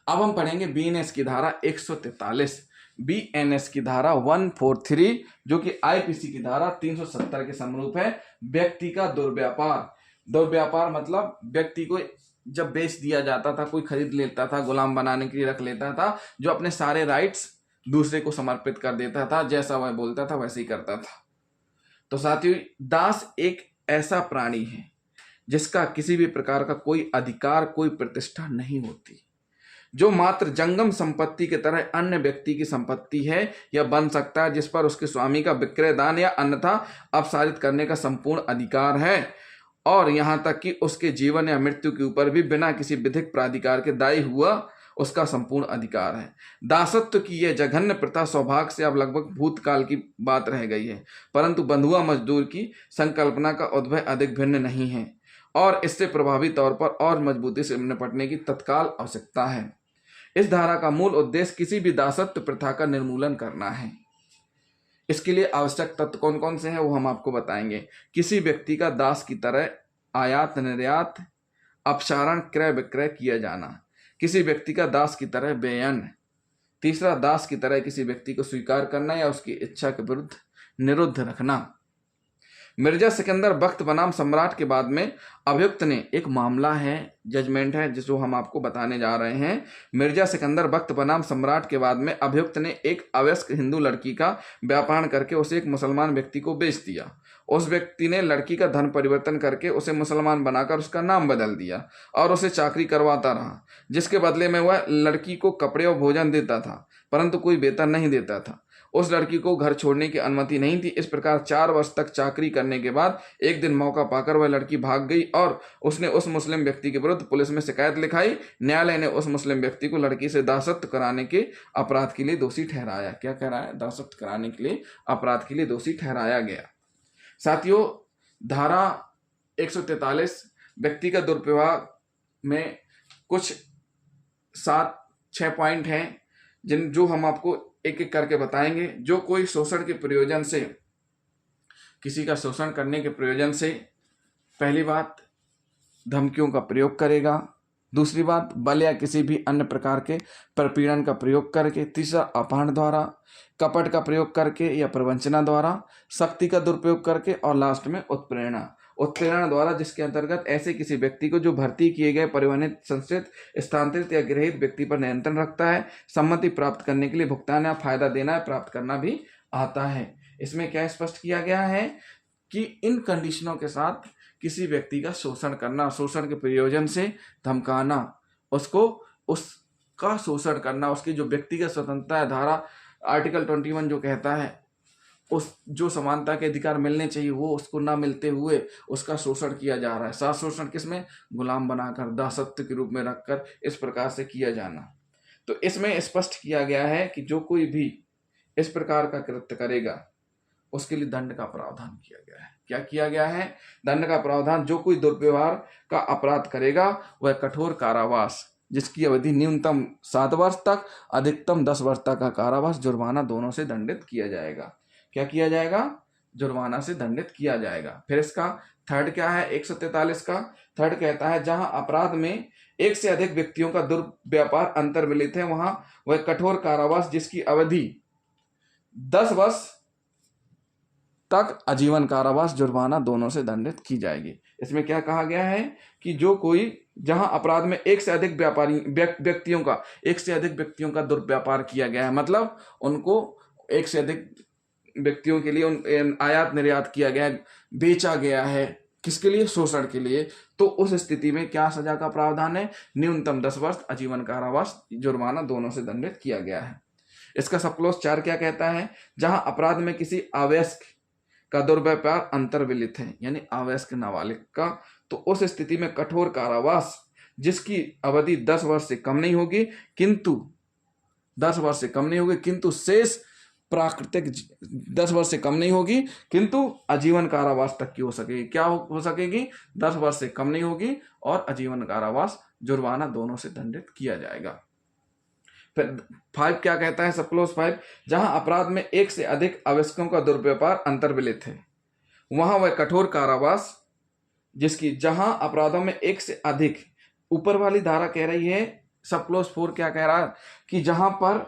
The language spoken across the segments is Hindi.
अब हम पढ़ेंगे बीएनएस की धारा 143, बीएनएस की धारा 143 जो कि आईपीसी की धारा 370 के समरूप है। व्यक्ति का दुर्व्यापार, दुर्व्यापार मतलब व्यक्ति को जब बेच दिया जाता था, कोई खरीद लेता था, गुलाम बनाने के लिए रख लेता था, जो अपने सारे राइट्स दूसरे को समर्पित कर देता था, जैसा वह बोलता था वैसे ही करता था। तो साथियों, दास एक ऐसा प्राणी है जिसका किसी भी प्रकार का कोई अधिकार, कोई प्रतिष्ठा नहीं होती, जो मात्र जंगम संपत्ति की तरह अन्य व्यक्ति की संपत्ति है या बन सकता है, जिस पर उसके स्वामी का विक्रय, दान या अन्यथा अपसारित करने का संपूर्ण अधिकार है, और यहां तक कि उसके जीवन या मृत्यु के ऊपर भी बिना किसी विधिक प्राधिकार के दायी हुआ उसका संपूर्ण अधिकार है। दासत्व की यह जघन्य प्रथा सौभाग्य से अब लगभग भूतकाल की बात रह गई है, परंतु बंधुआ मजदूर की संकल्पना का उद्भव अधिक भिन्न नहीं है और इससे प्रभावी तौर पर और मजबूती से निपटने की तत्काल आवश्यकता है। इस धारा का मूल उद्देश्य किसी भी दासत्व प्रथा का निर्मूलन करना है। इसके लिए आवश्यक तत्व कौन कौन से हैं वो हम आपको बताएंगे। किसी व्यक्ति का दास की तरह आयात निर्यात, अपसारण, क्रय विक्रय किया जाना। किसी व्यक्ति का दास की तरह बेयन। तीसरा, दास की तरह किसी व्यक्ति को स्वीकार करना या उसकी इच्छा के विरुद्ध निरुद्ध रखना। मिर्जा सिकंदर बख्त बनाम सम्राट के बाद में अभियुक्त ने, एक मामला है, जजमेंट है जिसको हम आपको बताने जा रहे हैं। मिर्जा सिकंदर बख्त बनाम सम्राट के बाद में अभियुक्त ने एक अवयस्क हिंदू लड़की का व्यापार करके उसे एक मुसलमान व्यक्ति को बेच दिया। उस व्यक्ति ने लड़की का धन परिवर्तन करके उसे मुसलमान बनाकर उसका नाम बदल दिया और उसे चाकरी करवाता रहा, जिसके बदले में वह लड़की को कपड़े और भोजन देता था, परंतु कोई वेतन नहीं देता था। उस लड़की को घर छोड़ने की अनुमति नहीं थी। इस प्रकार 4 वर्ष तक चाकरी करने के बाद एक दिन मौका पाकर वह लड़की भाग गई और उसने उस मुस्लिम व्यक्ति के विरुद्ध पुलिस में शिकायत लिखाई। न्यायालय ने उस मुस्लिम व्यक्ति को लड़की से दासत्व कराने के अपराध के लिए दोषी ठहराया। क्या कह रहा है? दासत्व कराने के लिए अपराध के लिए दोषी ठहराया गया। साथियों, धारा 143 व्यक्ति का दुर्व्यवहार में कुछ 7-6 पॉइंट हैं जो हम आपको एक एक करके बताएंगे। जो कोई शोषण के प्रयोजन से, किसी का शोषण करने के प्रयोजन से, पहली बात धमकियों का प्रयोग करेगा, दूसरी बात बल या किसी भी अन्य प्रकार के प्रपीड़न का प्रयोग करके, तीसरा अपहरण द्वारा, कपट का प्रयोग करके या प्रवंचना द्वारा, शक्ति का दुरुपयोग करके, और लास्ट में उत्प्रेरणा। उत्प्रेरणा द्वारा, जिसके अंतर्गत ऐसे किसी व्यक्ति को जो भर्ती किए गए, परिवहनित, संस्कृत, स्थानांतरित या गृहीत व्यक्ति पर नियंत्रण रखता है, सम्मति प्राप्त करने के लिए भुगतान या फायदा देना या प्राप्त करना भी आता है। इसमें क्या स्पष्ट किया गया है कि इन कंडीशनों के साथ किसी व्यक्ति का शोषण करना, शोषण के प्रयोजन से धमकाना, उसको उसका शोषण करना, उसकी जो व्यक्तिगत स्वतंत्रता है, धारा आर्टिकल 21 जो कहता है उस जो समानता के अधिकार मिलने चाहिए वो उसको ना मिलते हुए उसका शोषण किया जा रहा है। साथ शोषण किसमें? गुलाम बनाकर, दासत्व के रूप में रखकर इस प्रकार से किया जाना। तो इसमें स्पष्ट किया गया है कि जो कोई भी इस प्रकार का कृत्य करेगा उसके लिए दंड का प्रावधान किया गया है। क्या किया गया है? दंड का प्रावधान। जो कोई दुर्व्यवहार का अपराध करेगा वह कठोर कारावास, जिसकी अवधि न्यूनतम 7 वर्ष तक, अधिकतम 10 वर्ष तक का कारावास, जुर्माना दोनों से दंडित किया जाएगा। क्या किया जाएगा? जुर्माना से दंडित किया जाएगा। फिर इसका थर्ड क्या है? 143 का थर्ड कहता है जहां अपराध में एक से अधिक व्यक्तियों का दुर्व्यापार अंतर्मिलित है वहां वह कठोर कारावास, जिसकी अवधि 10 वर्ष तक, आजीवन कारावास, जुर्माना दोनों से दंडित की जाएगी। इसमें क्या कहा गया है कि जो कोई, जहां अपराध में एक से अधिक व्यक्तियों का दुर्व्यापार किया गया है, मतलब उनको एक से अधिक व्यक्तियों के लिए आयात निर्यात किया गया है, बेचा गया है, किसके लिए? शोषण के लिए। तो उस स्थिति में क्या सजा का प्रावधान है? न्यूनतम 10 वर्ष, आजीवन कारावास, जुर्माना दोनों से दंडित किया गया है। इसका सब क्लॉज 4 क्या कहता है? जहां अपराध में किसी अवयस्क का दुर्व्यापार अंतर्विलित है, यानी अवयस्क नाबालिग का, तो उस स्थिति में कठोर कारावास, जिसकी अवधि 10 वर्ष से कम नहीं होगी, किंतु शेष प्राकृतिक 10 वर्ष से कम नहीं होगी, किंतु आजीवन कारावास तक की हो सकेगी। क्या हो सकेगी? 10 वर्ष से कम नहीं होगी और आजीवन कारावास, जुर्माना दोनों से दंडित किया जाएगा। फिर 5 क्या कहता है? सब क्लोज 5, जहां अपराध में एक से अधिक अवयस्कों का दुर्व्यापार अंतर्विलित है वहां वह कठोर कारावास, जिसकी, जहां अपराधों में एक से अधिक, ऊपर वाली धारा कह रही है सब क्लोज 4 क्या कह रहा है कि जहां पर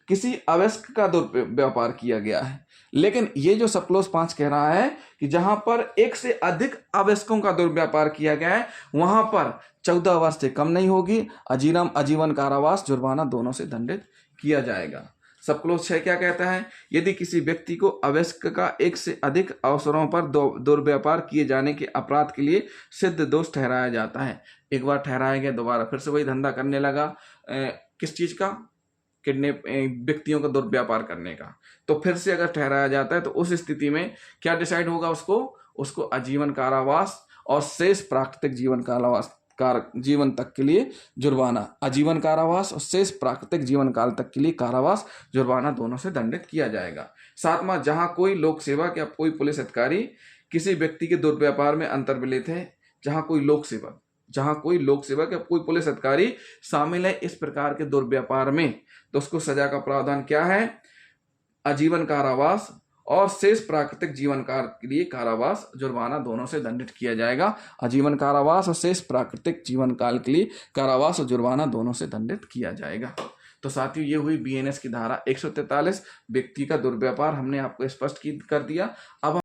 किसी अवयस्क का दुर्व्यापार किया गया है, लेकिन ये जो सब क्लोज 5 कह रहा है कि जहां पर एक से अधिक अवयस्कों का दुर्व्यापार किया गया है वहां पर 14 वर्ष से कम नहीं होगी, आजीवन कारावास जुर्माना दोनों से दंडित किया जाएगा। सब क्लोज 6 क्या कहता है, यदि किसी व्यक्ति को अवयस्क का एक से अधिक अवसरों पर दुर्व्यापार किए जाने के अपराध के लिए सिद्ध दोष ठहराया जाता है, एक बार ठहराया गया दोबारा फिर से वही धंधा करने लगा, किस चीज का, किडनैप व्यक्तियों का दुर्व्यापार करने का, तो फिर से अगर ठहराया जाता है तो उस स्थिति में क्या डिसाइड होगा, उसको आजीवन कारावास और शेष प्राकृतिक जीवन तक के लिए जुर्माना, आजीवन कारावास और शेष प्राकृतिक जीवन काल तक के लिए कारावास जुर्माना दोनों से दंडित किया जाएगा। सातवां, जहां कोई लोक सेवक या कोई पुलिस अधिकारी किसी व्यक्ति के दुर्व्यापार में अंतर्मिलित है, जहां कोई लोक सेवक या कोई पुलिस अधिकारी शामिल है इस प्रकार के दुर्व्यापार में, तो उसको सजा का प्रावधान क्या है, आजीवन कारावास और शेष प्राकृतिक जीवन काल के लिए कारावास जुर्माना दोनों से दंडित किया जाएगा। आजीवन कारावास और शेष प्राकृतिक जीवन काल के लिए कारावास और जुर्माना दोनों से दंडित किया जाएगा। तो साथियों ये हुई बीएनएस की धारा 143 व्यक्ति का दुर्व्यापार, हमने आपको स्पष्ट कर दिया। अब